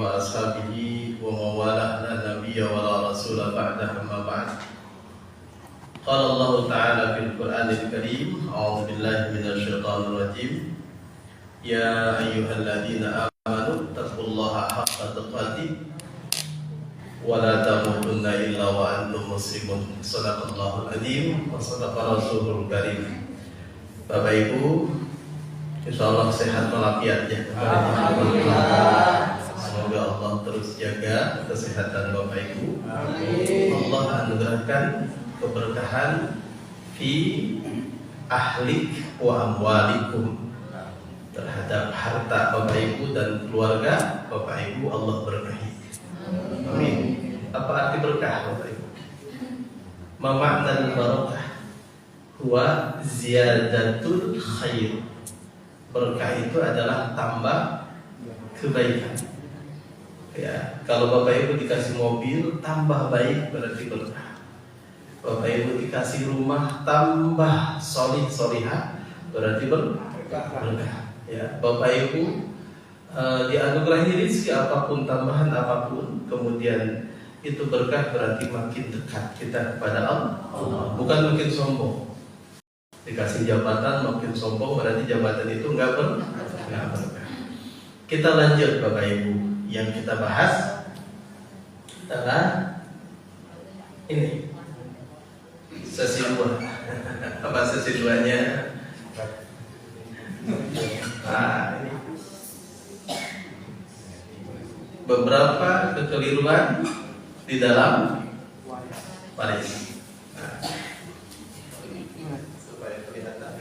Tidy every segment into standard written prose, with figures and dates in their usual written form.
وأصحابه ومن والاه لا نبي ولا رسول بعده أما بعد. قال الله تعالى في القرآن الكريم: أعوذ بالله من الشيطان الرجيم. يا أيها الذين آمنوا اتقوا الله حق تقاته ولا تموتن إلا وأنتم مسلمون. صدق الله العظيم وصدق رسوله الكريم. Bapak Ibu, insyaallah sehat walafiat ya. Semoga Allah terus jaga kesehatan Bapak Ibu. Allah anugerahkan keberkahan fi ahlik wa amwalikum, terhadap harta Bapak Ibu dan keluarga Bapak Ibu Allah berkahi. Amin. Apa arti berkah Bapak Ibu? Ma ma'nal barakah huwa ziyadatul khair. Berkah itu adalah tambah kebaikan. Ya, kalau Bapak Ibu dikasih mobil tambah baik berarti berkah. Bapak Ibu dikasih rumah tambah solih solihah berarti berkah. Ya, Bapak Ibu dianugerahi rezeki apapun, tambahan apapun, kemudian itu berkah berarti makin dekat kita kepada Allah, bukan makin sombong. Dikasih jabatan makin sombong berarti jabatan itu enggak berkah. Kita lanjut Bapak Ibu, yang kita bahas adalah ini sesi 2. Apa sesi 2-nya? Ini beberapa kekeliruan di dalam waris. Supaya kelihatan.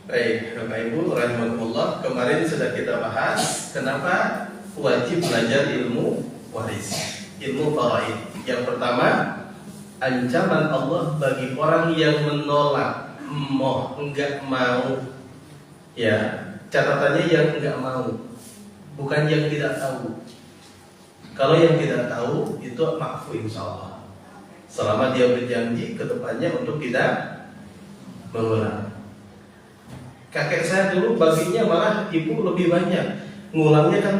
Baik, Bapak Ibu rahimakumullah, kemarin sudah kita bahas kenapa wajib belajar ilmu waris, ilmu faraid. Yang pertama, ancaman Allah bagi orang yang menolak, enggak mau. Ya, catatannya yang enggak mau, bukan yang tidak tahu. Kalau yang tidak tahu itu maafu insyaallah, selama dia berjanji ke depannya untuk tidak mengulang. Kakek saya dulu baginya malah ibu lebih banyak, ngulangnya kan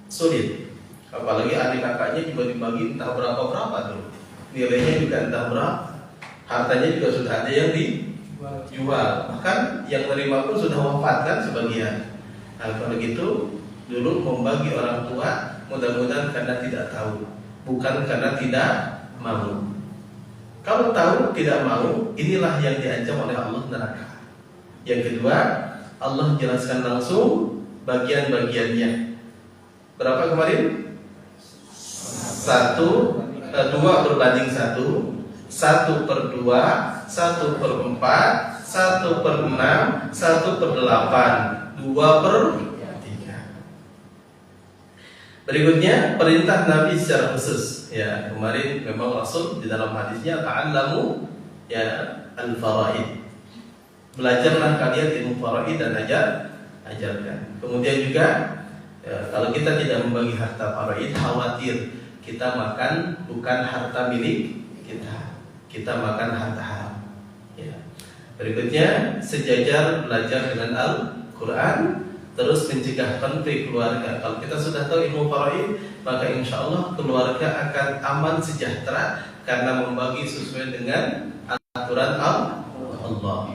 sulit. Apalagi adik kakaknya juga dibagi entah berapa dulu, nilainya juga entah berapa, hartanya juga sudah ada yang dijual, bahkan yang menerima pun sudah wafat kan sebagian. Nah, kalau gitu dulu membagi orang tua mudah-mudahan karena tidak tahu, bukan karena tidak mau. Kalau tahu tidak mau, inilah yang diancam oleh Allah, neraka. Yang kedua, Allah jelaskan langsung bagian-bagiannya. Berapa kemarin? 2 berbanding 1, 1/2, 1/4, 1/6, 1/8, 2/3. Berikutnya perintah Nabi secara khusus. Ya, kemarin memang Rasul di dalam hadisnya ta'allamu ya al-faraid. Belajarlah kalian ilmu faraid dan ajarkan. Kemudian juga ya, kalau kita tidak membagi harta faraid, khawatir kita makan bukan harta milik kita, kita makan harta haram. Ya. Berikutnya sejajar belajar dengan Al-Quran, terus mencegah konflik keluarga. Kalau kita sudah tahu ilmu faraid, maka insya Allah keluarga akan aman sejahtera karena membagi sesuai dengan aturan Allah.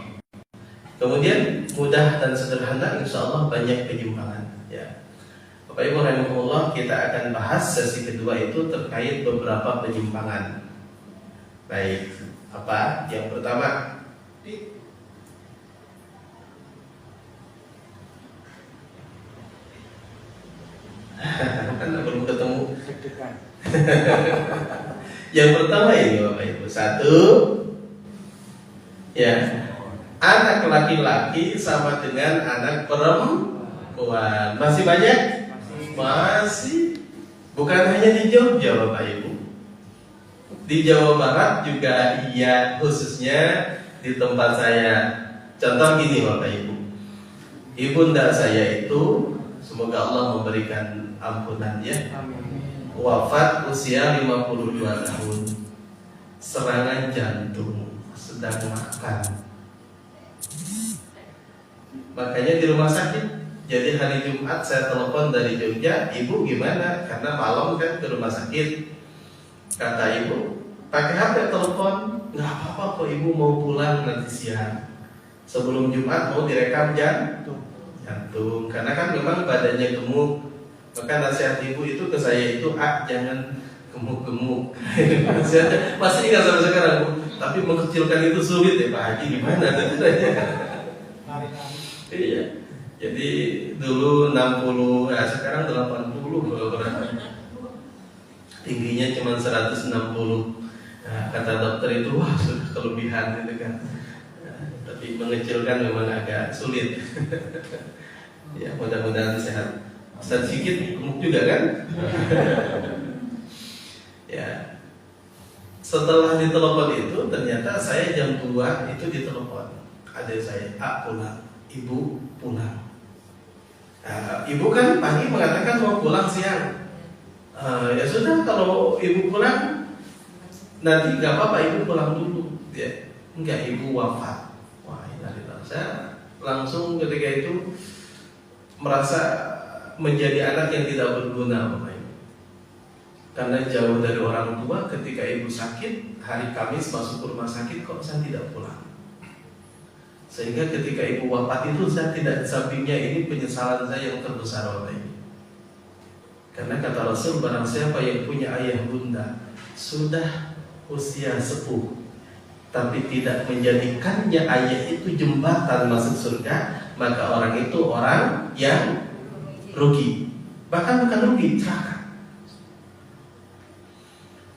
Kemudian mudah dan sederhana, insya Allah banyak penyimpangan. Ya. Bapak Ibu rahimahullah, kita akan bahas sesi kedua itu terkait beberapa penyimpangan. Baik, apa? Yang pertama, karena belum ketemu. Yang pertama ini Bapak Ibu, 1, ya, anak laki-laki sama dengan anak perempuan. Masih banyak? Masih. Bukan hanya di Jogja Bapak Ibu, di Jawa Barat juga iya, khususnya di tempat saya. Contoh gini Bapak Ibu, ibunda saya itu, semoga Allah memberikan ampunan ya, wafat usia 52 tahun, serangan jantung, sedang makan. Makanya di rumah sakit. Jadi hari Jumat saya telepon dari Jogja, ibu gimana? Karena malam kan ke rumah sakit. Kata ibu, pakai HP telepon, nggak apa-apa kok ibu mau pulang nanti siang. Sebelum Jumat mau direkam jantung. Karena kan memang badannya gemuk. Maka nasihat ibu itu ke saya itu, jangan gemuk-gemuk. Masih ingat sampai sekarang Bu. Tapi mengecilkan itu sulit ya Pak Haji, gimana? Iya. Jadi dulu 60, sekarang 80 berapa? Tingginya cuma 160. Nah, kata dokter itu wah sudah kelebihan gitu kan. Tapi mengecilkan memang agak sulit. Ya mudah-mudahan sehat. Sedikit gemuk juga kan? Ya. Setelah ditelepon itu ternyata saya jam 2 itu ditelepon. Adik saya, pulang, ibu pulang. Ibu kan pagi mengatakan mau pulang siang. Ya sudah kalau ibu pulang nanti nggak apa-apa ibu pulang dulu. Ya, enggak ibu wafat. Wah ini saya langsung ketika itu merasa menjadi anak yang tidak berguna Bapak Ibu. Karena jauh dari orang tua, ketika ibu sakit hari Kamis masuk ke rumah sakit kok saya tidak pulang. Sehingga ketika ibu wafat itu saya tidak di sampingnya, ini penyesalan saya yang terbesar Bapak Ibu. Karena kata Rasul, barang siapa yang punya ayah bunda sudah usia sepuh tapi tidak menjadikannya ayah itu jembatan masuk surga, maka orang itu orang yang rugi. Bahkan bukan rugi, celaka.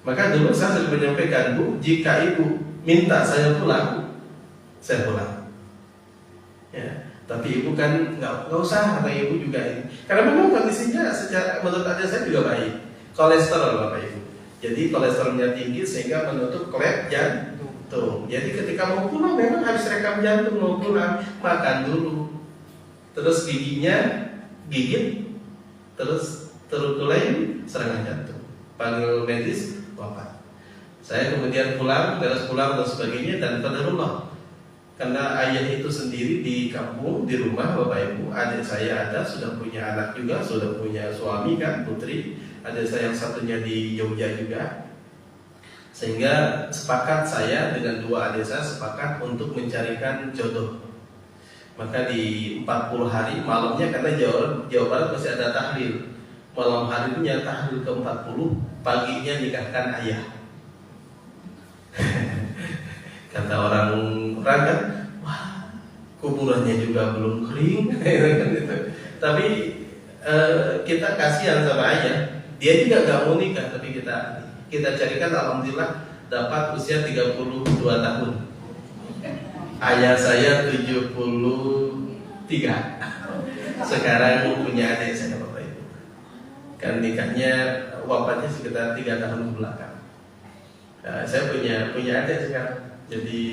Maka dulu saya sudah menyampaikan, Bu, jika ibu minta saya pulang, saya pulang. Ya, tapi ibu kan nggak usah, karena ibu juga ini. Karena memang kondisinya secara menurut adik saya juga baik. Kolesterol Bapak Ibu. Jadi kolesterolnya tinggi sehingga menutup klep jantung. Jadi ketika mau pulang memang harus rekam jantung, mau pulang makan dulu. Terus giginya gigit, terus terutulai serangan jantung. Panggil medis, wafat. Saya kemudian pulang, beres pulang dan sebagainya, dan qadarullah. Karena ayah itu sendiri di kampung, di rumah Bapak Ibu, adik saya ada, sudah punya anak juga, sudah punya suami kan, putri. Adik saya yang satunya di Jogja juga. Sehingga sepakat saya dengan dua adik saya sepakat untuk mencarikan jodoh. Maka di 40 hari malamnya, karena Jawa Barat masih ada tahlil, malam harinya tahlil ke-40, paginya nikahkan ayah. Kata orang kan, wah kuburannya juga belum kering. Tapi kita kasihan sama ayah, dia juga gak mau nikah, tapi kita carikan, alhamdulillah dapat usia 32 tahun. Ayah saya 73. Sekarang punya adik saya Bapak Ibu. Kan nikahnya, wafatnya sekitar 3 tahun belakang. Saya punya adik sekarang. Jadi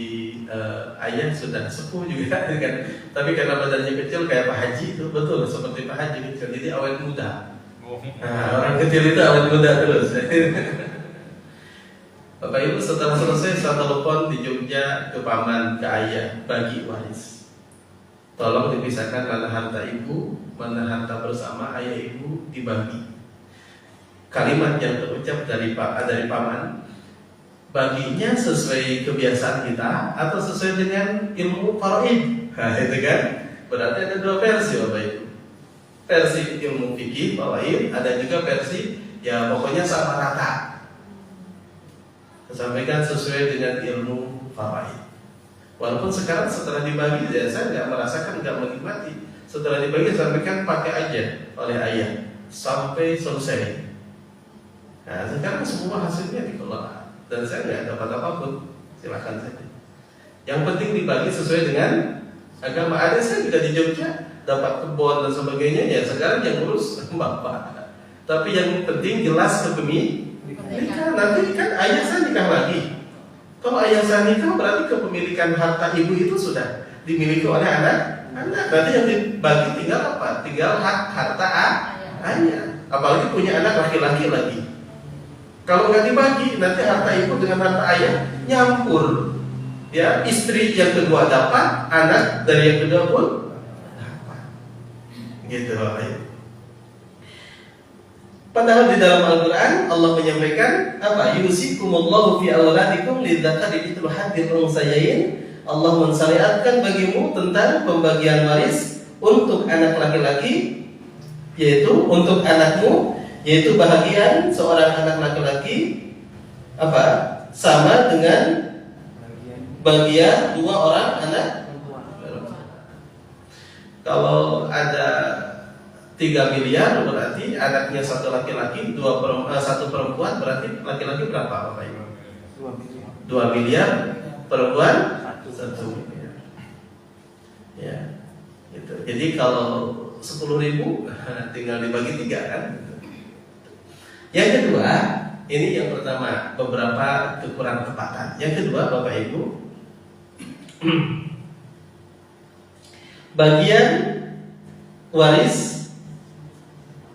ayah sudah sepuh juga kan. Tapi karena badannya kecil kayak Pak Haji itu, betul seperti Pak Haji kecil. Jadi awet muda. Orang kecil itu awet muda terus. Bapak Ibu, setelah selesai saya telepon di Jogja ke paman, ke ayah, bagi waris. Tolong dipisahkan mana harta ibu, mana harta bersama ayah ibu dibagi. Kalimat yang terucap dari paman, baginya sesuai kebiasaan kita atau sesuai dengan ilmu faraid. Nah, itu kan berarti ada dua versi Bapak Ibu. Versi ilmu fikih faraid, ada juga versi ya pokoknya sama rata. Saya sampaikan sesuai dengan ilmu faraid. Walaupun sekarang setelah dibagi ya saya nggak merasakan, nggak menikmati. Setelah dibagi saya sampaikan pakai aja oleh ayah sampai selesai. Nah sekarang semua hasilnya dikelola dan saya nggak dapat apapun, silakan saja. Yang penting dibagi sesuai dengan agama. Ada saya juga di Jogja dapat kebun dan sebagainya, ya sekarang yang urus bapak. Tapi yang penting jelas kepemilikan. Nanti kan ayah saya nikah lagi. Kalau ayah saya nikah berarti kepemilikan harta ibu itu sudah dimiliki oleh anak. Berarti yang dibagi tinggal apa? Tinggal hak harta ayah. Apalagi punya anak laki-laki lagi. Kalau nggak dibagi, nanti harta ibu dengan harta ayah nyampur. Ya, istri yang kedua dapat, anak dari yang kedua pun Gitu Bapak Ibu. Padahal di dalam Al-Quran Allah menyampaikan apa? Yusikumullahu fi auladikum lidzakari mithlu hadzil unsayyain. Allah mensyariatkan bagimu tentang pembagian waris untuk anak laki-laki, yaitu untuk anakmu, yaitu bahagian seorang anak laki-laki apa? Sama dengan bagian dua orang anak. Kalau ada 3 miliar berarti anaknya satu laki-laki, satu perempuan, berarti laki-laki berapa Bapak Ibu? 2 miliar, perempuan 1 miliar. Ya, gitu. Jadi kalau 10.000 tinggal dibagi 3 kan? Yang kedua, ini yang pertama beberapa kekurangan tepatan. Yang kedua Bapak Ibu, bagian waris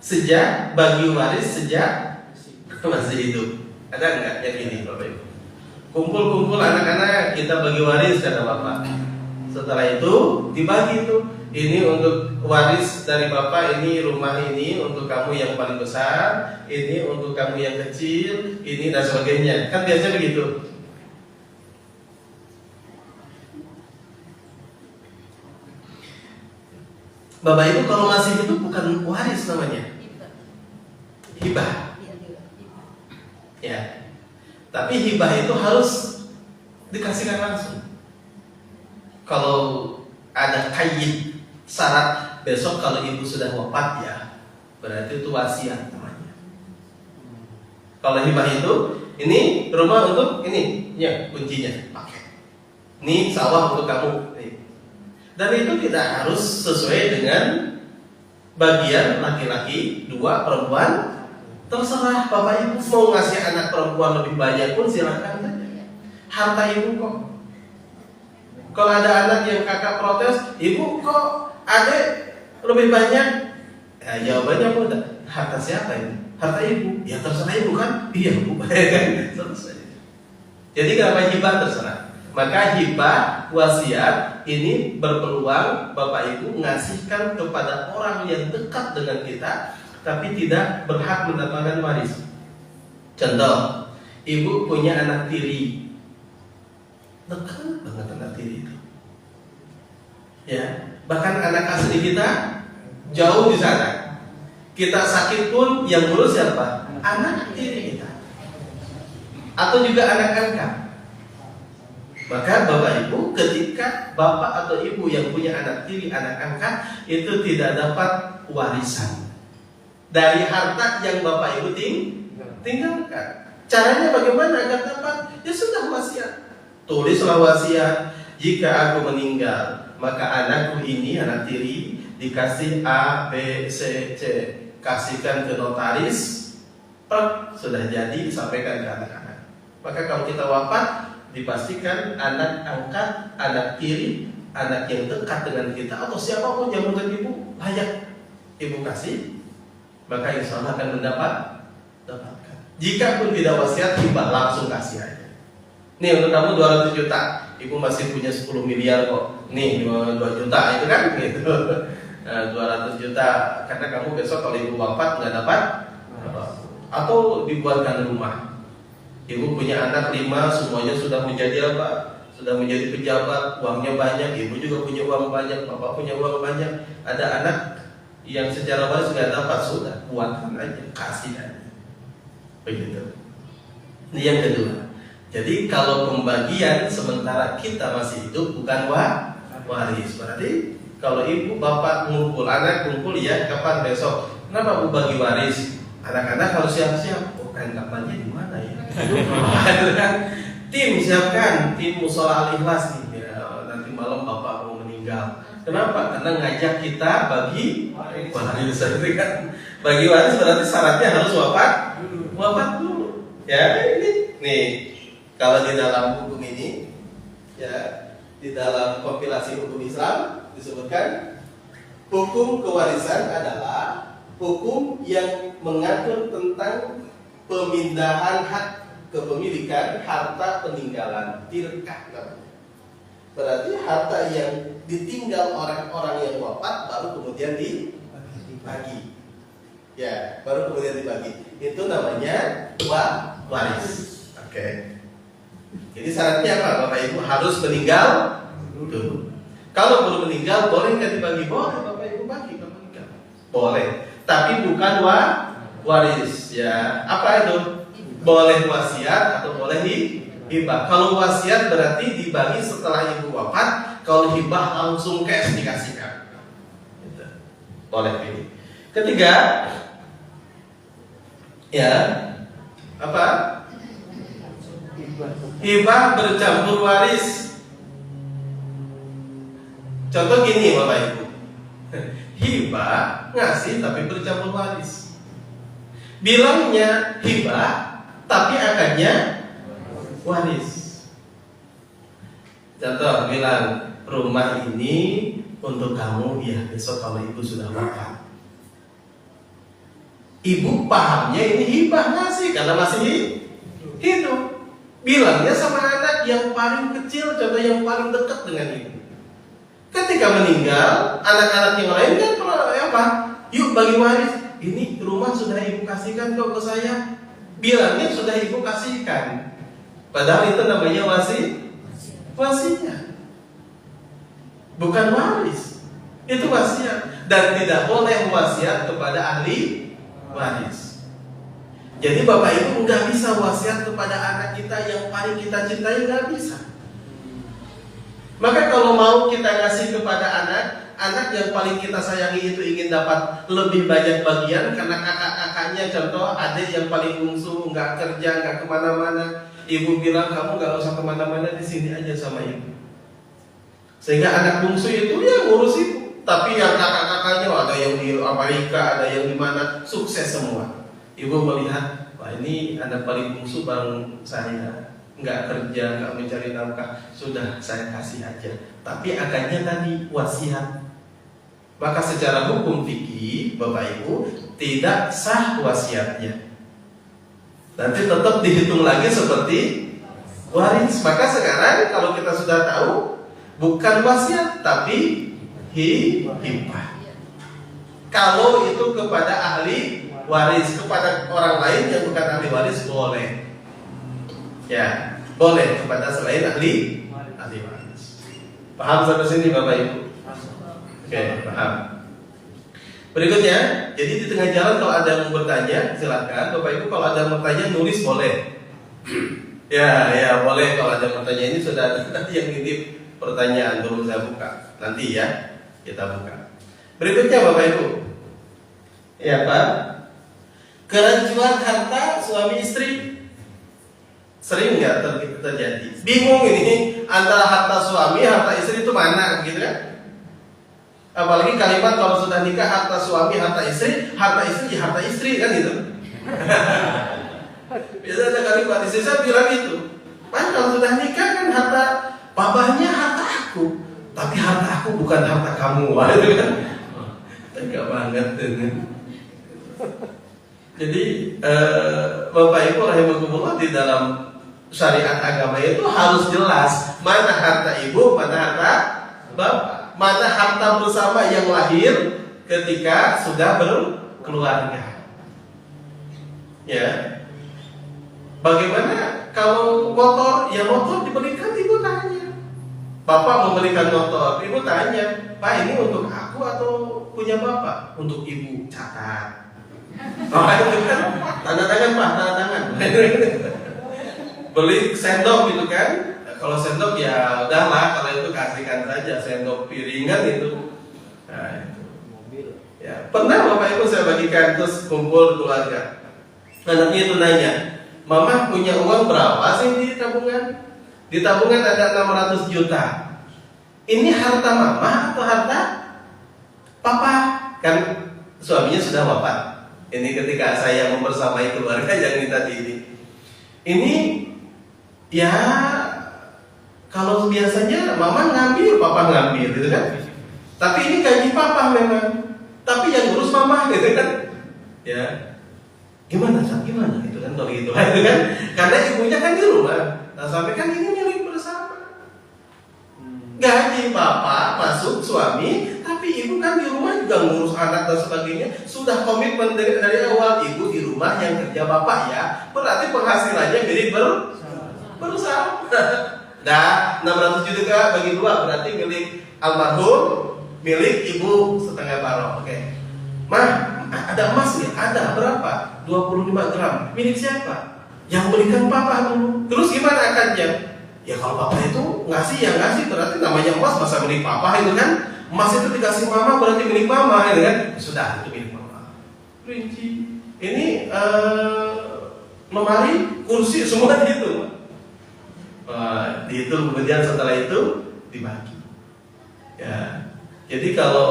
sejak masih hidup. Ada enggak yang ini Bapak Ibu? Kumpul-kumpul anak-anak kita bagi waris kata Bapak. Setelah itu dibagi itu. Ini untuk waris dari Bapak, ini rumah ini untuk kamu yang paling besar, ini untuk kamu yang kecil, ini dan sebagainya. Kan biasanya begitu. Bapak Ibu kalau masih hidup bukan waris namanya. Hibah. Ya. Tapi hibah itu harus dikasihkan langsung. Kalau ada kayyid syarat besok kalau ibu sudah wafat ya, berarti itu wasiat namanya. Kalau hibah itu, ini rumah untuk ini, ya kuncinya pakai. Ini sawah untuk kamu. Dan itu tidak harus sesuai dengan bagian laki-laki, 2 perempuan. Terserah Bapak Ibu mau ngasih anak perempuan lebih banyak pun silakan saja. Harta ibu kok. Kalau ada anak yang kakak protes, ibu kok adek lebih banyak? Ya, jawabannya mudah. Harta siapa ini? Harta ibu. Ya terserah ibu kan? Iya bu. Selesai. Jadi kalau hibah terserah. Maka hibah wasiat ini berpeluang Bapak Ibu ngasihkan kepada orang yang dekat dengan kita, tapi tidak berhak mendapatkan waris. Contoh, ibu punya anak tiri, dekat banget anak tiri itu. Ya, bahkan anak asli kita jauh di sana. Kita sakit pun yang ngurus siapa? Anak tiri kita. Atau juga anak angkat. Maka Bapak Ibu ketika Bapak atau Ibu yang punya anak tiri, anak angkat itu tidak dapat warisan dari harta yang Bapak Ibu tinggalkan. Caranya bagaimana agar dapat? Ya sudah wasiat. Tulislah wasiat, jika aku meninggal maka anakku ini, anak tiri, dikasih A, B, C, C. Kasihkan ke notaris, sudah jadi, sampaikan ke anak-anak. Maka kalau kita wafat, dipastikan anak angkat, anak tiri, anak yang dekat dengan kita atau siapapun yang menurut ibu layak ibu kasih, maka insya Allah akan dapatkan. Jika pun tidak wasiat, hibah langsung kasih aja. Nih untuk kamu 200 juta, ibu masih punya 10 miliar kok. Nih 2 juta itu kan gitu. 200 juta karena kamu besok kalau ibu wafat nggak dapat, atau dibuatkan rumah. Ibu punya anak 5, semuanya sudah menjadi apa? Sudah menjadi pejabat, uangnya banyak. Ibu juga punya uang banyak, bapak punya uang banyak. Ada anak yang secara waris nggak dapat, sudah buatkan aja, kasih aja. Begitu. Ini yang kedua. Jadi kalau pembagian sementara kita masih hidup bukan waris. Berarti kalau ibu bapak ngumpul, anak ngumpul ya kapan besok? Kenapa bu bagi waris? Anak-anak harus siap-siap. Kampanye di mana ya? Tim siapkan, tim musola al-ikhlas nih. Ya, nanti malam bapak mau meninggal. Kenapa? Karena ngajak kita bagi waris. Kan? Bagi waris berarti syaratnya harus wafat dulu. Ya ini nih kalau di dalam hukum ini, ya di dalam kompilasi hukum Islam disebutkan hukum kewarisan adalah hukum yang mengatur tentang pemindahan hak kepemilikan harta peninggalan, tirkah namanya. Berarti harta yang ditinggal orang-orang yang wafat baru kemudian dibagi. Ya, baru kemudian dibagi. Itu namanya waris. Oke. Jadi syaratnya apa? Bapak Ibu harus meninggal dulu. Kalau belum meninggal, boleh nggak dibagi? Boleh, Bapak Ibu bagi kalau meninggal. Boleh. Tapi bukan waris. Ya, apa itu? Boleh wasiat atau boleh hibah. Kalau wasiat berarti dibagi setelah ibu wafat. Kalau hibah langsung cash dikasihkan. Gitu. Boleh ini. Ketiga, ya apa? Hibah bercampur waris. Contoh gini Bapak Ibu. Hibah ngasih tapi bercampur waris. Bilangnya hibah tapi akannya waris. Contoh bilang, rumah ini untuk kamu ya besok kalau ibu sudah wafat. Ibu pahamnya ini hibah ngasih karena masih hidup. Bilangnya sama anak yang paling kecil, contoh yang paling dekat dengan ibu. Ketika meninggal, anak-anak yang lain kan apa? Yuk bagi waris. Ini rumah sudah ibu kasihkan kok ke saya. Bilangnya sudah ibu kasihkan. Padahal itu namanya wasiat. Bukan waris. Itu wasiat. Dan tidak boleh wasiat kepada ahli waris. Jadi Bapak Ibu nggak bisa wasiat kepada anak kita yang paling kita cintai, nggak bisa. Maka kalau mau kita ngasih kepada anak yang paling kita sayangi itu ingin dapat lebih banyak bagian karena kakak-kakaknya, contoh adik yang paling bungsu nggak kerja, nggak kemana-mana, ibu bilang kamu nggak usah kemana-mana, di sini aja sama ibu. Sehingga anak bungsu itu ya ngurus ibu. Tapi yang kakak-kakaknya ada yang di Amerika, ada yang di mana, sukses semua. Ibu melihat, wah ini anak paling bungsu bang saya, nggak kerja, nggak mencari nafkah, sudah saya kasih aja. Tapi akannya tadi wasiat. Maka secara hukum fikih, Bapak Ibu, tidak sah wasiatnya. Nanti tetap dihitung lagi seperti waris. Maka sekarang kalau kita sudah tahu, bukan wasiat tapi hibah. Kalau itu kepada ahli waris, kepada orang lain yang bukan ahli waris boleh. Ya, boleh kepada selain ahli waris. Paham sampai sini Bapak Ibu? Oke, paham. Berikutnya, jadi di tengah jalan kalau ada yang bertanya, silakan Bapak Ibu. Kalau ada yang bertanya nulis boleh. Ya boleh. Kalau ada yang bertanya, ini sudah ada yang nitip pertanyaan belum saya buka. Nanti ya kita buka. Berikutnya Bapak Ibu. Ya Pak. Kerancuan harta suami istri sering nggak terjadi? Bingung ini antara harta suami, harta istri itu mana, gitu kan? Apalagi kalimat kalau sudah nikah harta suami, harta istri ya harta istri kan gitu. Biasanya ada kalimat istri saya bilang itu. Kan kalau sudah nikah kan harta babahnya harta aku, tapi harta aku bukan harta kamu, gitu kan? Tega banget dengan. Jadi Bapak Ibu rahimakumullah, di dalam syariat agama itu harus jelas mana harta ibu, mana harta bapak, mana harta bersama yang lahir ketika sudah berkeluarga. Ya. Bagaimana kalau motor? Ya motor diberikan, ibu tanya. Bapak memberikan motor, ibu tanya, Pak ini untuk aku atau punya bapak? Untuk ibu, catat. Oh itu kan tanda tangan Pak, tanda tangan. Beli sendok gitu kan? Kalau sendok ya udahlah, kalau itu kasihkan saja sendok piringan itu. Nah itu. Ya pernah Bapak Ibu saya bagikan terus kumpul keluarga. Anaknya itu nanya, Mama punya uang berapa sih di tabungan? Di tabungan ada 600 juta. Ini harta Mama atau harta Papa? Kan suaminya sudah wafat. Ini ketika saya membersamai keluarga yang minta ini ya kalau biasanya Mama ngambil, Papa ngambil gitu kan. Tapi ini gaji Papa memang. Tapi yang ngurus Mama gitu kan. Ya. Gimana gitu kan kalau gitu kan. Karena ibunya kan di rumah. Nah, sampai kan ini milik bersama. Gaji Papa masuk suami, tapi ibu kan di rumah juga mengurus anak dan sebagainya, sudah komitmen dari awal, ibu di rumah yang kerja bapak ya, berarti penghasilannya mirip bersama. Nah, 600 juta bagi dua berarti milik almarhum, milik ibu setengah barok. Oke. Mah, ada emas ya? Ada berapa? 25 gram. Milik siapa? Yang berikan papa dulu. Terus gimana akadnya? Ya kalau papa itu ngasih ya ngasih, berarti namanya emas masa milik papa itu kan? Emas itu dikasih mama berarti milik mama itu kan? Sudah itu milik mama. Rinci. Ini lemari, kursi semua itu. Dihitung kemudian setelah itu dibagi. Ya. Jadi kalau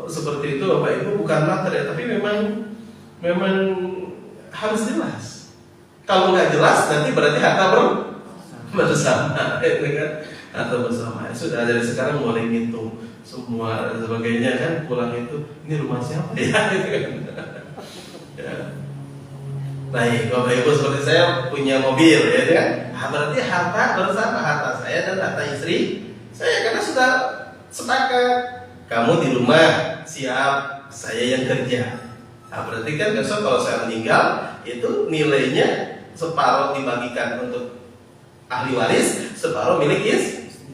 seperti itu Bapak Ibu bukan materi, tapi memang harus jelas. Kalau nggak jelas nanti berarti harta bersama, itu kan? Harta bersama. Sudah dari sekarang mulai ngitung semua dan sebagainya kan, pulang itu ini rumah siapa ya? Itu kan. Ya. Baik, Bapak Ibu seperti saya punya mobil, ya kan? Berarti harta bersama, harta saya dan harta istri saya, karena sudah sepakat. Kamu di rumah siap, saya yang kerja. Nah, berarti kan besok kalau saya meninggal itu nilainya separuh dibagikan untuk ahli waris, separuh milik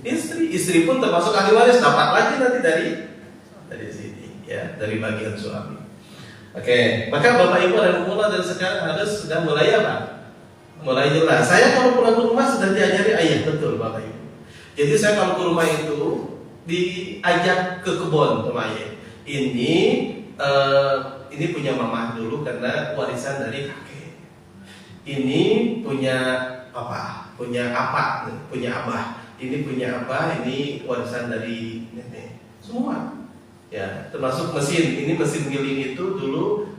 istri. Istri pun termasuk ahli waris, dapat lagi nanti dari sini, ya, dari bagian suami. Oke, maka Bapak Ibu dan Umullah dari sekarang harus sudah mulai apa? Mulai jelas. Saya kalau pulang ke rumah sudah diajari ayah, betul Bapak Ibu. Jadi saya kalau ke rumah itu diajak ke kebun sama ayah. Ini punya mama dulu karena warisan dari kakek. Ini punya apa? Punya apa? Punya abah. Ini punya apa? Ini warisan dari nenek. Semua. Ya, termasuk mesin. Ini mesin giling itu dulu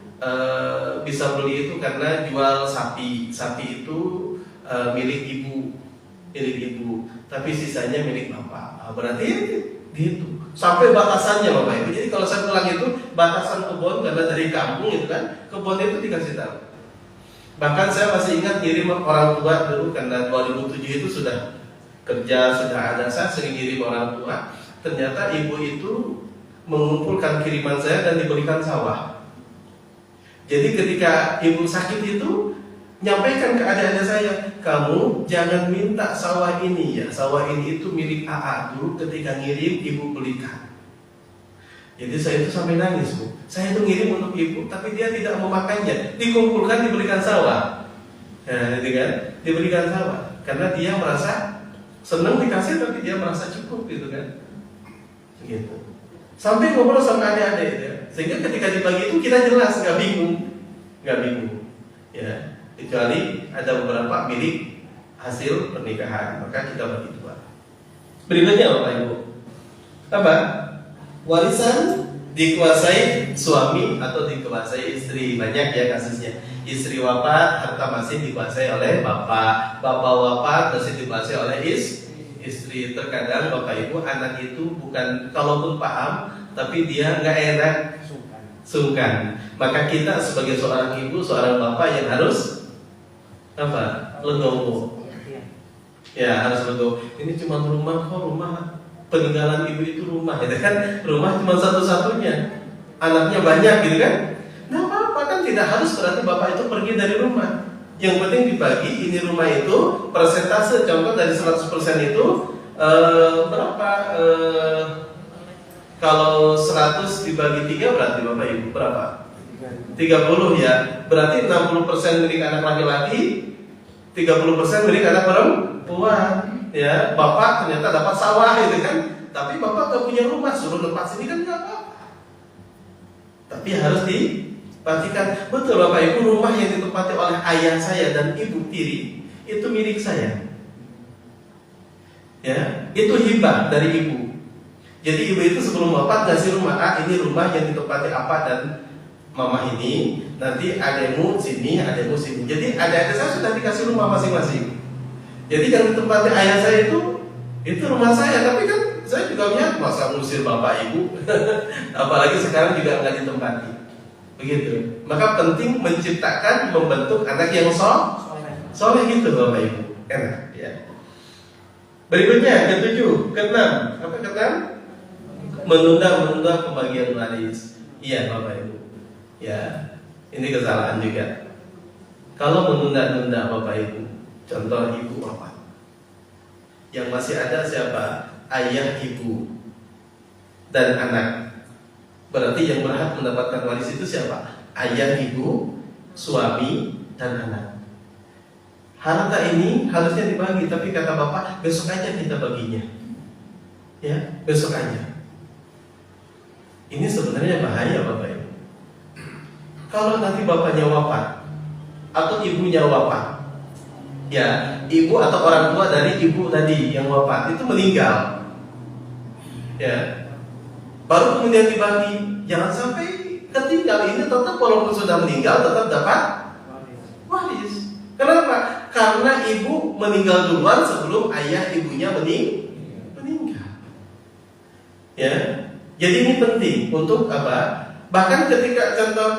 bisa beli itu karena jual sapi. Sapi itu milik ibu, tapi sisanya milik bapak. Berarti gitu. Sampai batasannya Bapak Ibu. Jadi kalau saya pulang itu batasan kebun, karena dari kampung itu kan, kebun itu dikasih tahu. Bahkan saya masih ingat ngirim orang tua dulu, karena 2007 itu sudah kerja, sudah ada, saya sering ngirim orang tua. Ternyata ibu itu mengumpulkan kiriman saya dan diberikan sawah. Jadi ketika ibu sakit itu, nyampaikan ke adik-adik saya, kamu jangan minta sawah ini ya, sawah ini itu milik AA, dulu ketika ngirim ibu belikan. Jadi saya itu sampai nangis Bu, saya itu ngirim untuk ibu, tapi dia tidak memakannya, dikumpulkan diberikan sawah. Nah, itu kan, diberikan sawah, karena dia merasa senang dikasih, tapi dia merasa cukup gitu kan, gitu. Sampai ngobrol sama adik-adik ya, sehingga ketika dibagi itu kita jelas, nggak bingung, ya. Kecuali ada beberapa milik hasil pernikahan, maka kita bagi dua. Berikutnya Bapak Ibu, apa? Warisan dikuasai suami atau dikuasai istri. Banyak ya kasusnya. Istri wafat, harta masih dikuasai oleh bapak. Bapak wafat, masih dikuasai oleh istri. Terkadang Bapak Ibu anak itu bukan, kalaupun paham, tapi dia nggak enak, sungkan. Maka kita sebagai seorang ibu, seorang bapak yang harus apa? Legowo. Ya, harus legowo. Ini cuma rumah kok, rumah peninggalan ibu itu rumah, gitu kan? Rumah cuma satu-satunya, anaknya banyak, gitu kan? Nah, apa kan tidak harus berarti bapak itu pergi dari rumah. Yang penting dibagi. Ini rumah itu persentase, contoh dari 100% itu berapa? Kalau 100 dibagi 3 berarti Bapak Ibu berapa? 30 ya. Berarti 60% milik anak laki-laki, 30% milik anak perempuan. Ya, bapak ternyata dapat sawah itu kan. Tapi bapak gak punya rumah, suruh tempat sini kan gak apa-apa. Tapi harus dipastikan betul Bapak Ibu, rumah yang ditempati oleh ayah saya dan ibu tiri itu milik saya. Ya, itu hibah dari ibu. Jadi ibu itu sebelum wafat ngasih rumah, ini rumah yang ditempati apa dan mama ini, nanti ademu sini, ademu sini. Jadi adik-adik saya sudah dikasih rumah masing-masing. Jadi yang ditempati ayah saya itu rumah saya, tapi kan saya juga punya masa ngusir bapak ibu, apalagi sekarang juga nggak ditempati. Begitu. Maka penting menciptakan, membentuk anak yang soleh gitu Bapak Ibu. Enak ya. Berikutnya ke-7, ke-6. Apa ke-6? Menunda pembagian waris. Iya Bapak Ibu. Ya, ini kesalahan juga. Kalau menunda-nunda Bapak Ibu, contoh ibu wafat, yang masih ada siapa? Ayah, ibu, dan anak. Berarti yang berhak mendapatkan waris itu siapa? Ayah, ibu, suami, dan anak. Harta ini harusnya dibagi, tapi kata bapak, besok aja kita baginya. Ya, besok aja. Ini sebenarnya bahaya Bapak Ibu. Kalau nanti bapaknya wafat atau ibunya wafat, ya, ibu atau orang tua dari ibu tadi yang wafat itu meninggal, ya, baru kemudian dibagi. Jangan sampai ketinggal. Ini tetap walaupun sudah meninggal tetap dapat waris. Kenapa? Karena ibu meninggal duluan sebelum ayah ibunya meninggal. Ya, jadi ini penting untuk apa? Bahkan ketika contoh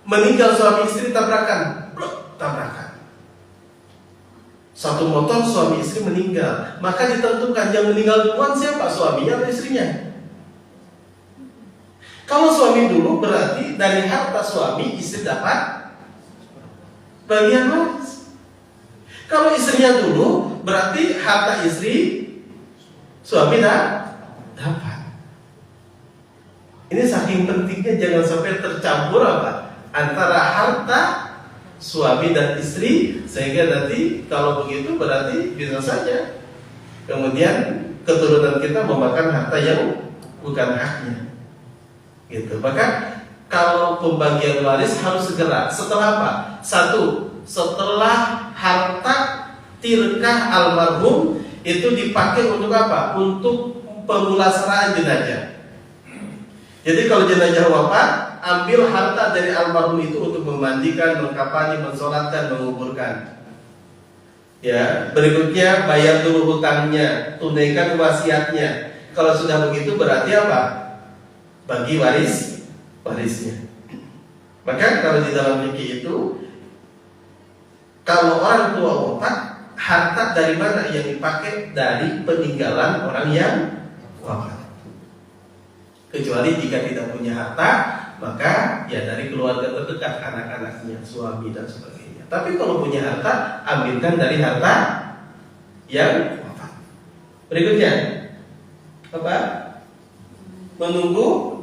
meninggal suami istri tabrakan. Satu motor suami istri meninggal, maka ditentukan yang meninggal duluan siapa? Suaminya atau istrinya? Kalau suami dulu berarti dari harta suami istri dapat bagian waris. Kalau istrinya dulu berarti harta istri suami dapat. Ini saking pentingnya jangan sampai tercampur apa antara harta suami dan istri, sehingga nanti kalau begitu berarti bisa saja kemudian keturunan kita memakan harta yang bukan haknya. Gitu. Maka kalau pembagian waris harus segera. Setelah apa? Satu, setelah harta tirkah almarhum itu dipakai untuk apa? Untuk pemulasaraan jenazah. Jadi kalau jenazah wafat, ambil harta dari almarhum itu untuk memandikan, mengkafani, mensolatkan, menguburkan. Ya, berikutnya bayar dulu hutangnya, tunaikan wasiatnya. Kalau sudah begitu berarti apa? Bagi warisnya. Maka kalau di dalam fikih itu, kalau orang tua wafat, harta dari mana yang dipakai? Dari peninggalan orang yang wafat. Kecuali jika tidak punya harta, maka ya dari keluarga terdekat, anak-anaknya, suami dan sebagainya. Tapi kalau punya harta, ambilkan dari harta yang wafat. Berikutnya apa? Menunggu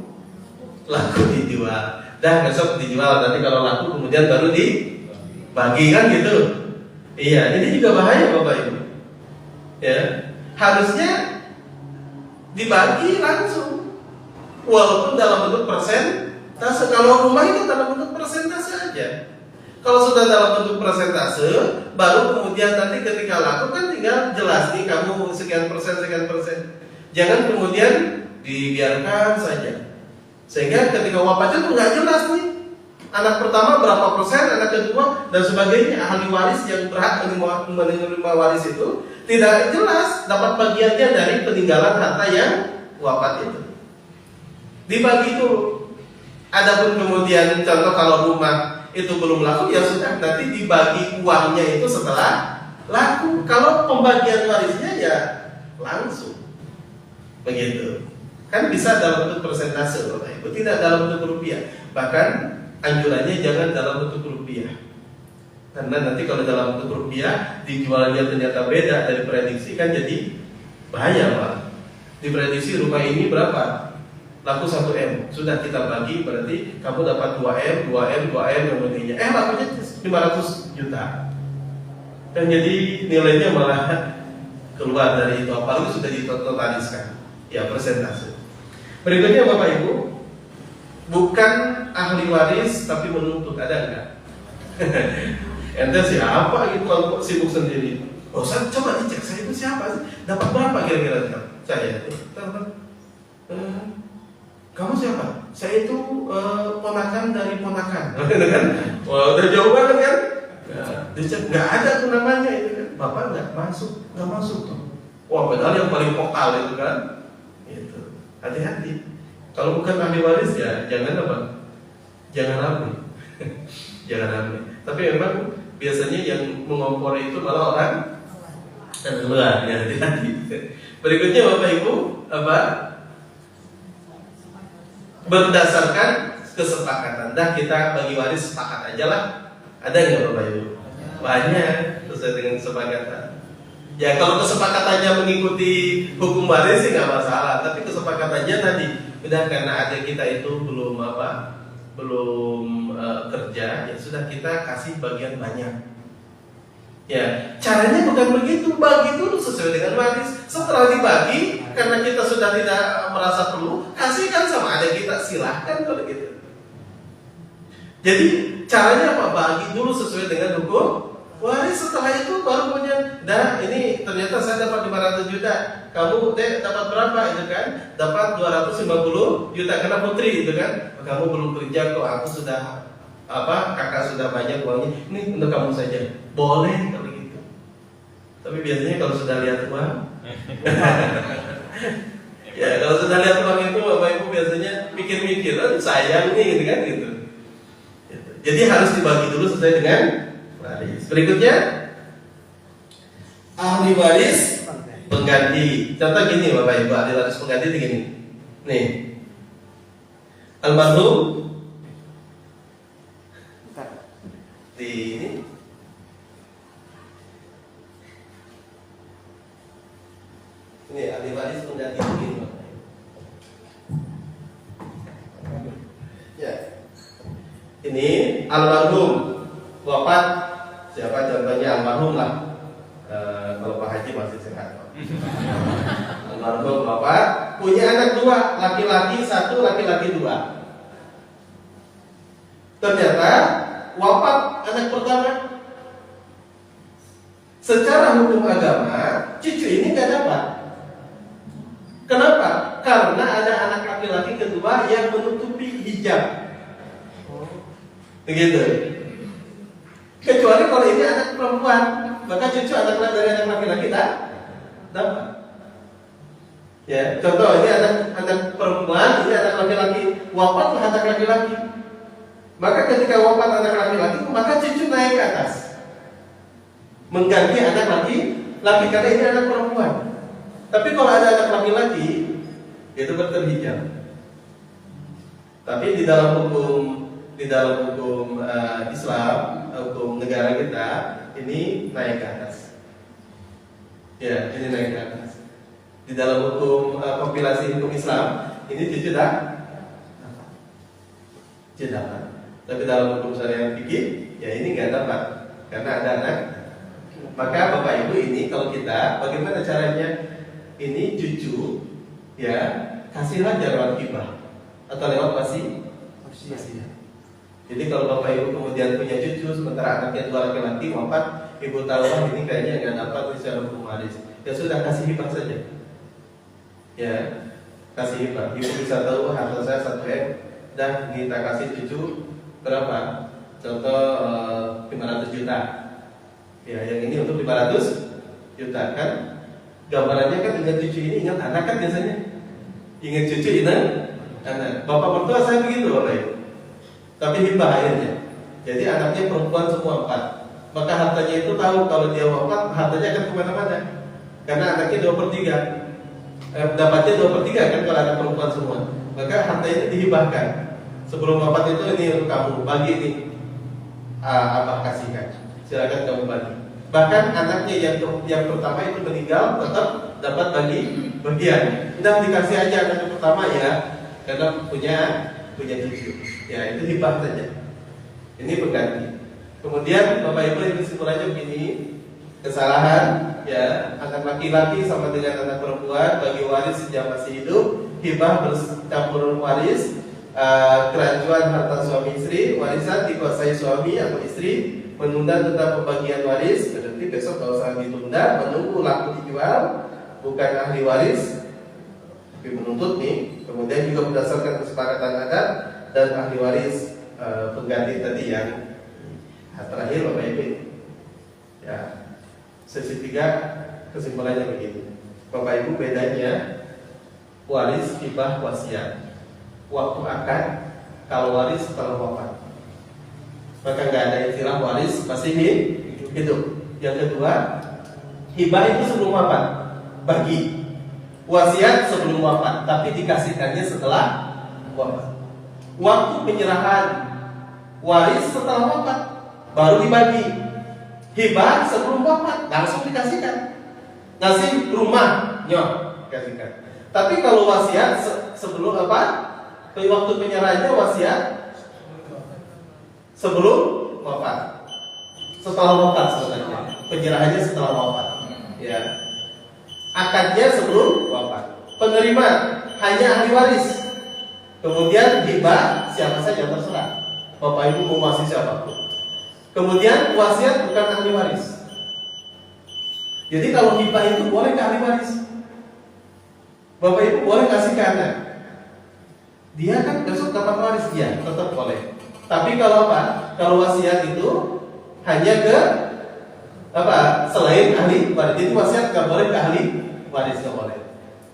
laku dijual. Dan besok dijual, nanti kalau laku kemudian baru dibagi, kan gitu. Iya, ini juga bahaya Bapak Ibu. Ya, harusnya dibagi langsung. Walaupun dalam bentuk persentase. Kalau rumah itu dalam bentuk persentase aja. Kalau sudah dalam bentuk persentase, baru kemudian nanti ketika laku kan tinggal jelas nih kamu sekian persen. Jangan kemudian dibiarkan saja. Sehingga ketika wafatnya tuh nggak jelas nih. Anak pertama berapa persen, anak kedua dan sebagainya. Ahli waris yang berhak menerima waris itu tidak jelas dapat bagiannya dari peninggalan harta yang wafat itu. Dibagi dulu. Adapun kemudian contoh kalau rumah itu belum laku, ya sudah nanti dibagi uangnya itu setelah laku. Kalau pembagian warisnya ya langsung. Begitu. Kan bisa dalam bentuk persentase Bapak Ibu, tidak dalam bentuk rupiah. Bahkan anjurannya jangan dalam bentuk rupiah. Karena nanti kalau dalam bentuk rupiah dijualnya ternyata beda dari prediksi, kan jadi bahaya Pak. Diprediksi rumah ini berapa? Laku 1M, sudah kita bagi berarti kamu dapat 2M yang pentingnya. Lakunya 500 juta. Dan jadi nilainya malah keluar dari itu, apalagi sudah ditotaliskan. Ya, persentase. Berikutnya Bapak Ibu, bukan ahli waris tapi menuntut, ada enggak? Ente siapa gitu kalau sibuk sendiri? Oh, saya coba dicek, saya itu siapa sih? Dapat berapa kira-kira saya itu? Kamu siapa? Saya itu ponakan dari ponakan. Wah, udah jauh banget kan? Dicek nggak ada tuh namanya itu kan. Bapak nggak masuk tuh. Wah, padahal yang paling vokal itu kan. Itu. Hati-hati. Kalau bukan ahli waris ya jangan apa? Jangan ambil. Jangan ambil. Tapi memang biasanya yang mengompor itu malah orang luar. Ya, hati-hati. Berikutnya Bapak Ibu apa? berdasarkan kesepakatan. Dah kita bagi waris sepakat aja lah. Ada nggak Bapak Ibu? Banyak sesuai dengan kesepakatan. Ya kalau kesepakatannya mengikuti hukum waris sih nggak masalah. Tapi kesepakatannya tadi udah karena ada kita itu belum kerja, ya sudah kita kasih bagian banyak. Ya, caranya bukan begitu, bagi dulu sesuai dengan waris. Setelah dibagi, karena kita sudah tidak merasa perlu, kasihkan sama adik kita, silahkan kalau gitu. Jadi caranya apa? Bagi dulu sesuai dengan hukum waris. Setelah itu baru punya. Dah ini ternyata saya dapat 500 juta. Kamu dapat berapa itu kan? Dapat 250 juta karena putri itu kan. Kamu belum kerja kok, aku sudah kakak sudah banyak uangnya. Ini untuk kamu saja. Boleh kalau gitu. Tapi biasanya kalau sudah lihat uang ya kalau sudah lihat uang itu Bapak Ibu biasanya mikir-mikir, sayang nih gitu kan gitu. Jadi harus dibagi dulu sesuai dengan waris. Berikutnya ahli waris pengganti. Contoh gini Bapak Ibu, ahli waris pengganti begini. Nih, almarhum di ini ahli waris pengganti begini. Ya, ini almarhum wafat, siapa contohnya almarhum lah. Kalau Pak Haji masih sehat. Almarhum wafat, punya anak 2, laki-laki 1, laki-laki 2. Ternyata wafat anak pertama. Secara hukum agama, cucu ini nggak dapat. Kenapa? Karena ada anak laki-laki kedua yang menutupi hijab. Begitu. Kecuali kalau ini anak perempuan, maka cucu dari anak laki-laki dapat. Ya, contoh ini anak perempuan, ini anak laki-laki, wafatlah anak laki-laki. Maka ketika wafat anak laki-laki, maka cucu naik ke atas, mengganti anak laki-laki karena ini anak perempuan. Tapi kalau ada anak laki-laki, itu berterhijab. Tapi di dalam hukum Islam, hukum negara kita, ini naik ke atas. Ya, ini naik ke atas. Di dalam hukum kompilasi hukum Islam, ini cucu dapat. Tapi dalam hukum syariat fikih, ya ini nggak dapat karena ada anak. Maka Bapak Ibu ini kalau kita, bagaimana caranya? Ini cucu, ya kasihlah lewat hibah atau lewat wasiat. Jadi kalau Bapak Ibu kemudian punya cucu, sementara anaknya 2 laki-laki wafat, Ibu tahu ini kayaknya nggak dapat secara hukum waris, ya sudah kasih hibah saja. Ya, kasih hibah. Ibu bisa tahu harta saya 1 M, dan kita kasih cucu berapa? Contoh 500 juta. Ya, yang ini untuk 500 juta kan? Gambarannya kan ingat cucu ini, ingat anak kan biasanya. Ingat cucu, ingat anak. Bapak mertua saya begitu Bapak Ibu. Tapi hibah akhirnya. Jadi anaknya perempuan semua 4. Maka hartanya itu tahu kalau dia wafat, hartanya akan kemana-mana. Karena anaknya 2/3. Dapatnya 2/3 kan kalau anak perempuan semua. Maka harta ini dihibahkan. Sebelum wafat itu ini untuk kamu, bagi ini. Abah kasihkan. Silakan kamu bagi. Bahkan anaknya yang pertama itu meninggal tetap dapat bagian. Udah dikasih aja anak yang pertama ya, karena punya cucu. Ya itu hibah saja. Ini pengganti. Kemudian Bapak Ibu ini kesimpulannya begini, kesalahan ya anak laki-laki sama dengan anak perempuan bagi waris sejak masih hidup, hibah bercampur waris, kerancuan harta suami istri, warisan dikuasai suami atau istri, menunda tentang pembagian waris, berarti besok kalau usah ditunda, menunggu laku dijual, bukan ahli waris, tapi menuntut nih. Kemudian juga berdasarkan kesepakatan adat dan ahli waris pengganti tadi yang terakhir Bapak Ibu. Ya, sesi 3 kesimpulannya begini. Bapak Ibu bedanya waris, hibah, wasiat. Waktu akad, kalau waris setelah wafat. Maka nggak ada istilah waris masih hidup. Yang kedua, hibah itu sebelum wafat, bagi. Wasiat sebelum wafat, tapi dikasihkannya setelah wafat. waktu penyerahan. Waris setelah wafat baru dibagi. Hibah sebelum wafat langsung dikasihkan. Ngasih rumah, nyok, kasihkan. Tapi kalau wasiat sebelum apa? Waktu penyerahannya wasiat sebelum wafat. Setelah wafat sebenarnya. Penyerahannya setelah wafat. Ya. Akadnya sebelum wafat. Penerima hanya ahli waris. Kemudian hibah siapa saja terserah. Bapak ibu mau ngasih siapapun. Kemudian wasiat bukan ahli waris. Jadi kalau hibah itu boleh ke ahli waris. Bapak ibu boleh kasih ke anak. Dia kan besok dapat waris dia, tetap boleh. Tapi kalau apa? Kalau wasiat itu hanya ke apa? Selain ahli waris. Jadi wasiat nggak boleh ke ahli waris, nggak boleh.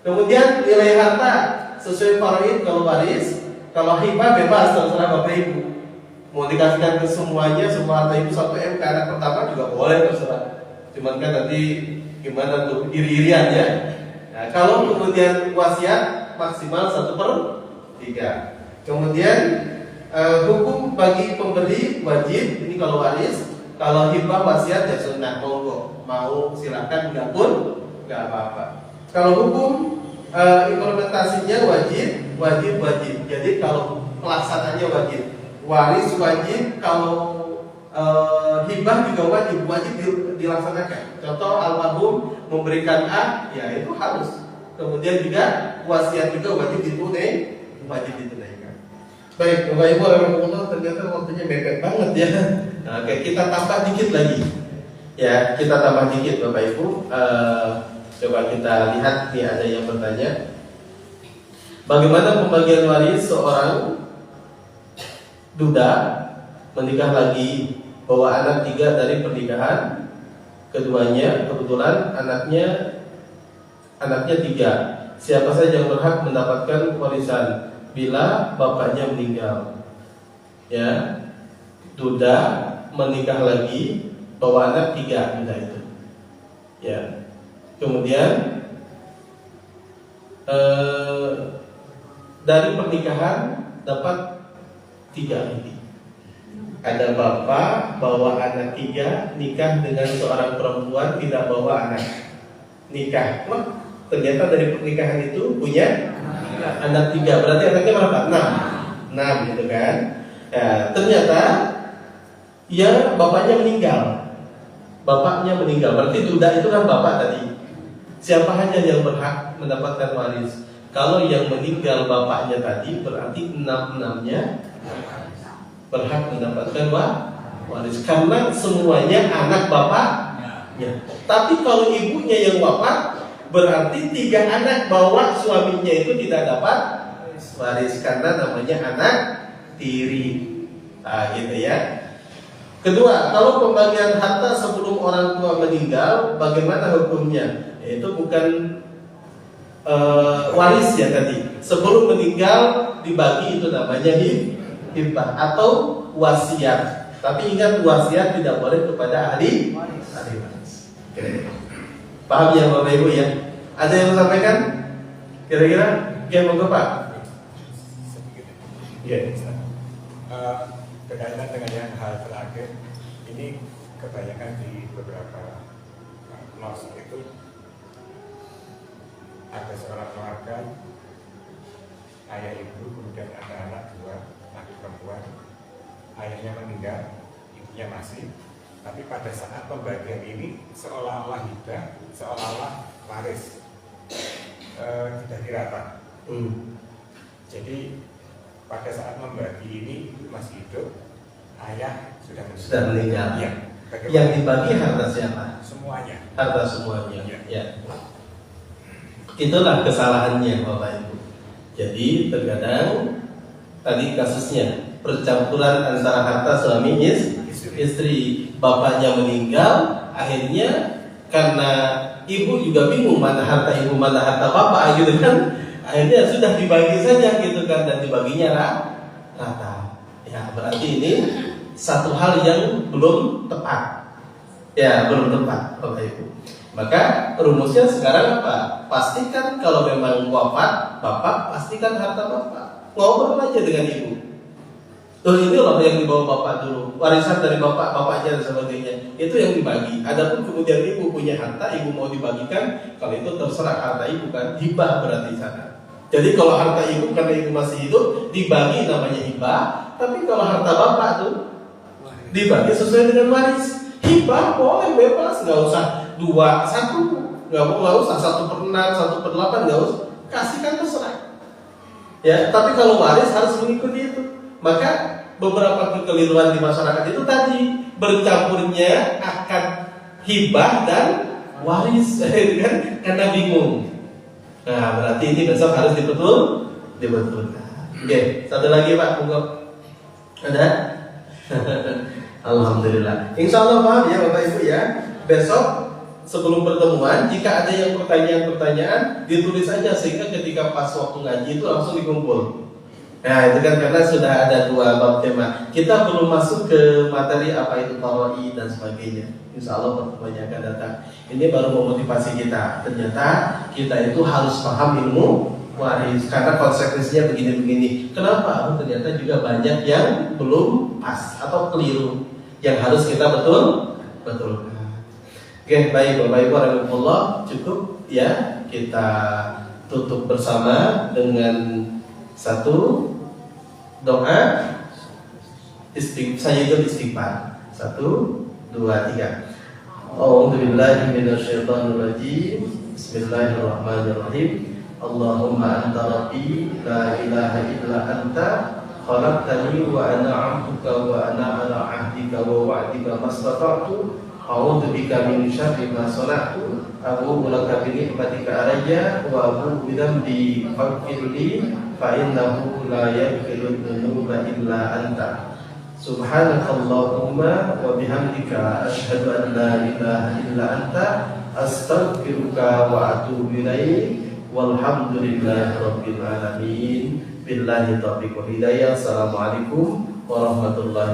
Kemudian nilai harta sesuai faraid kalau waris. Kalau hibah bebas terserah bapak ibu. Mau dikasihkan ke semuanya, semua harta ibu 1 M ke anak pertama juga boleh terserah. Cuman kan nanti gimana tuh iri-irian ya. Nah, kalau kemudian wasiat maksimal 1/3. Kemudian hukum bagi pemberi wajib ini kalau waris. Kalau hibah wasiat ya sunnah, monggo. Mau silakan, enggak pun enggak apa-apa. Kalau hukum implementasinya wajib. Jadi kalau pelaksananya wajib. Waris wajib, kalau hibah juga wajib dilaksanakan. Contoh almarhum memberikan A, ya itu harus. Kemudian juga wasiat juga wajib ditunaikan. Baik, Bapak Ibu alhamdulillah ternyata waktunya mepet banget ya. Nah, oke, kita tambah dikit lagi. Ya, kita tambah dikit Bapak Ibu. Coba kita lihat nih ada yang bertanya. Bagaimana pembagian waris seorang duda menikah lagi, bawa anak 3 dari pernikahan keduanya, kebetulan anaknya 3. Siapa saja yang berhak mendapatkan warisan bila bapaknya meninggal? Ya, duda menikah lagi, bawa anak 3 duda itu. Ya, kemudian dari pernikahan dapat 3 ini. Ada bapak bawa anak 3, nikah dengan seorang perempuan tidak bawa anak. Nikah, wah ternyata dari pernikahan itu punya anak 3. Berarti anaknya berapa? 6 gitu kan. Ya, ternyata ya bapaknya meninggal. Berarti duda itu kan bapak tadi. Siapa hanya yang berhak mendapatkan waris? Kalau yang meninggal bapaknya tadi berarti 6-6-nya berhak mendapatkan waris karena semuanya anak bapaknya. Tapi kalau ibunya yang wafat berarti 3 anak bawa suaminya itu tidak dapat waris karena namanya anak tiri. Nah, gitu ya. Kedua, kalau pembagian harta sebelum orang tua meninggal, bagaimana hukumnya? Itu bukan waris ya tadi. Sebelum meninggal dibagi itu namanya hibah atau wasiat. Tapi ingat wasiat tidak boleh kepada ahli waris. Paham ya Bapak Ibu ya? Ada yang sampaikan? Kira-kira? Oke, monggo Pak. Iya. Berkaitan dengan yang hal terakhir, ini kebanyakan di beberapa kos itu ada seorang keluarga, ayah ibu, kemudian ada anak 2 laki perempuan. Ayahnya meninggal, ibunya masih. Tapi pada saat pembagian ini seolah-olah hibah, seolah-olah waris, tidak dirata. Jadi pada saat membagi ini ibu masih hidup, ayah sudah meninggal. Ya. Yang dibagi harta siapa? Semuanya. Harta semuanya. Ya. Itulah kesalahannya Bapak Ibu. Jadi terkadang tadi kasusnya percampuran antara harta suami istri. Bapaknya meninggal, akhirnya karena ibu juga bingung mana harta ibu mana harta bapak gitu kan, akhirnya sudah dibagi saja gitu kan, dan dibaginya rata. Ya berarti ini satu hal yang belum tepat. Ya belum tepat Bapak Ibu. Maka rumusnya sekarang apa? Pastikan kalau memang wafat bapak, pastikan harta bapak. Ngobrol aja dengan ibu. Oh ini loh yang dibawa bapak dulu, warisan dari bapak, bapaknya dan sebagainya. Itu yang dibagi. Adapun kemudian ibu punya harta, ibu mau dibagikan, kalau itu terserah harta ibu kan, hibah berarti sana. Jadi kalau harta ibu karena ibu masih hidup dibagi namanya hibah, tapi kalau harta bapak tuh dibagi sesuai dengan waris. Hibah boleh bebas, nggak usah 2-1, nggak usah 1/6, 1/8, nggak usah. Kasihkan terserah. Ya, tapi kalau waris harus mengikuti itu. Maka beberapa kekeliruan di masyarakat itu tadi bercampurnya akan hibah dan waris kan, karena bingung. Nah, berarti ini besok harus dibetulkan. Oke, satu lagi Pak, monggo. Ada? Alhamdulillah. Insya Allah paham ya Bapak Ibu ya. Besok sebelum pertemuan, jika ada yang pertanyaan-pertanyaan, ditulis aja sehingga ketika pas waktu ngaji itu langsung dikumpul. Nah itu kan karena sudah ada 2 bab tema. Kita belum masuk ke materi apa itu faraid dan sebagainya. Insya Allah pertemuannya akan datang. Ini baru memotivasi kita. Ternyata kita itu harus paham ilmu waris karena konsekuensinya begini-begini. Kenapa? Ternyata juga banyak yang belum pas atau keliru yang harus kita betulkan. Oke, baik Bapak Ibu rahimahullah, cukup ya kita tutup bersama dengan satu doa sayyidul istighfar. 1, 2, 3. A'udzubillahi minasyaitonirrajim. Bismillahirrahmanirrahim. Allahumma anta rabbi la ilaha illa anta khalaqtani wa ana 'abduka wa ana 'ala 'ahdika wa wa'dika mastata'tu. A'udzu bika min syarri ma sana'tu. Abu'u laka bi ni'matika alayya wa abu'u bi dhanbi faghfirli fa innahu la yaghfiru dzunuba illa anta. Subhanakallahumma wa bihamdika asyhadu an la ilaha illa anta astaghfiruka wa atubu ilaik. Walhamdulillahi rabbil alamin. Billahi taufiq wal hidayah. Assalamualaikum warahmatullahi